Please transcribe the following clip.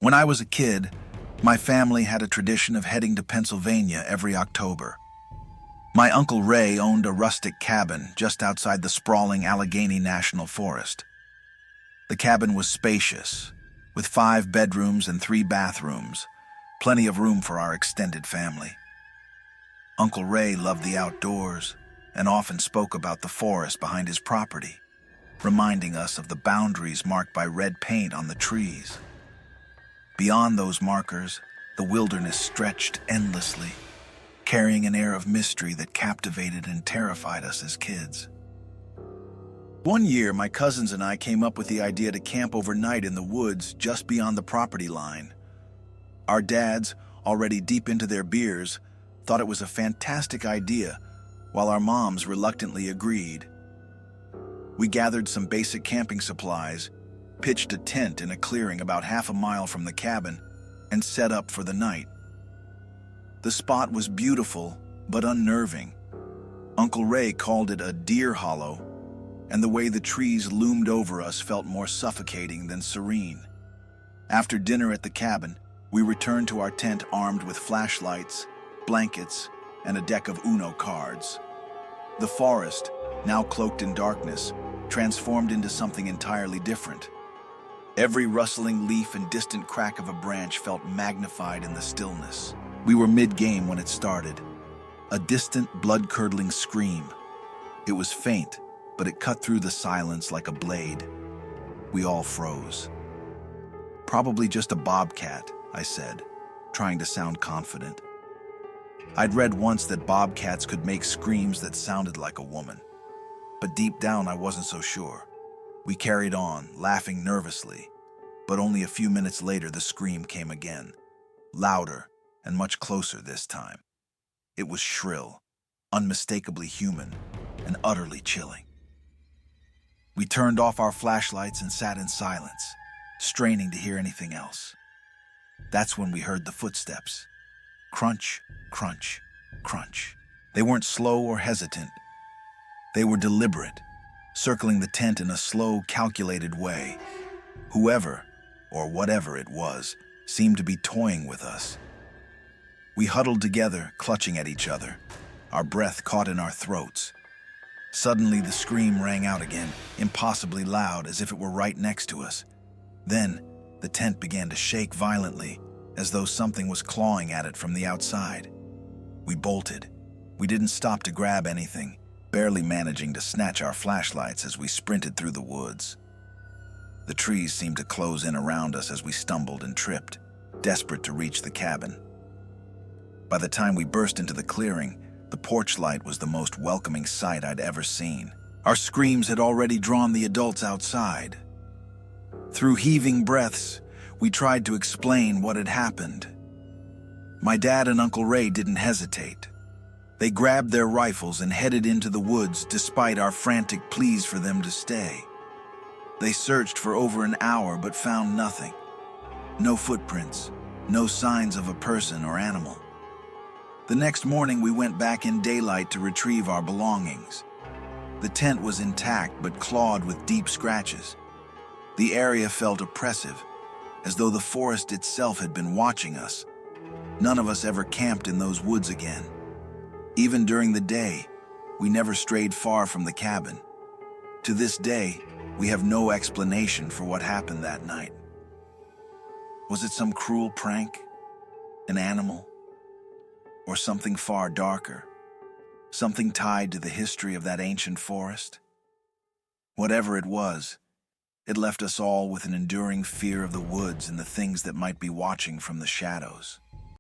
When I was a kid, my family had a tradition of heading to Pennsylvania every October. My Uncle Ray owned a rustic cabin just outside the sprawling Allegheny National Forest. The cabin was spacious, with 5 bedrooms and 3 bathrooms, plenty of room for our extended family. Uncle Ray loved the outdoors and often spoke about the forest behind his property, reminding us of the boundaries marked by red paint on the trees. Beyond those markers, the wilderness stretched endlessly, carrying an air of mystery that captivated and terrified us as kids. One year, my cousins and I came up with the idea to camp overnight in the woods just beyond the property line. Our dads, already deep into their beers, thought it was a fantastic idea, while our moms reluctantly agreed. We gathered some basic camping supplies, pitched a tent in a clearing about half a mile from the cabin, and set up for the night. The spot was beautiful, but unnerving. Uncle Ray called it a deer hollow, and the way the trees loomed over us felt more suffocating than serene. After dinner at the cabin, we returned to our tent armed with flashlights, blankets, and a deck of Uno cards. The forest, now cloaked in darkness, transformed into something entirely different. Every rustling leaf and distant crack of a branch felt magnified in the stillness. We were mid-game when it started. A distant, blood-curdling scream. It was faint, but it cut through the silence like a blade. We all froze. "Probably just a bobcat," I said, trying to sound confident. I'd read once that bobcats could make screams that sounded like a woman, but deep down I wasn't so sure. We carried on, laughing nervously, but only a few minutes later the scream came again, louder and much closer this time. It was shrill, unmistakably human, and utterly chilling. We turned off our flashlights and sat in silence, straining to hear anything else. That's when we heard the footsteps. Crunch, crunch, crunch. They weren't slow or hesitant. They were deliberate, circling the tent in a slow, calculated way. Whoever, or whatever it was, seemed to be toying with us. We huddled together, clutching at each other, our breath caught in our throats. Suddenly, the scream rang out again, impossibly loud, as if it were right next to us. Then, the tent began to shake violently, as though something was clawing at it from the outside. We bolted. We didn't stop to grab anything, barely managing to snatch our flashlights as we sprinted through the woods. The trees seemed to close in around us as we stumbled and tripped, desperate to reach the cabin. By the time we burst into the clearing, the porch light was the most welcoming sight I'd ever seen. Our screams had already drawn the adults outside. Through heaving breaths, we tried to explain what had happened. My dad and Uncle Ray didn't hesitate. They grabbed their rifles and headed into the woods despite our frantic pleas for them to stay. They searched for over an hour but found nothing. No footprints, no signs of a person or animal. The next morning we went back in daylight to retrieve our belongings. The tent was intact but clawed with deep scratches. The area felt oppressive, as though the forest itself had been watching us. None of us ever camped in those woods again. Even during the day, we never strayed far from the cabin. To this day, we have no explanation for what happened that night. Was it some cruel prank? An animal? Or something far darker? Something tied to the history of that ancient forest? Whatever it was, it left us all with an enduring fear of the woods and the things that might be watching from the shadows.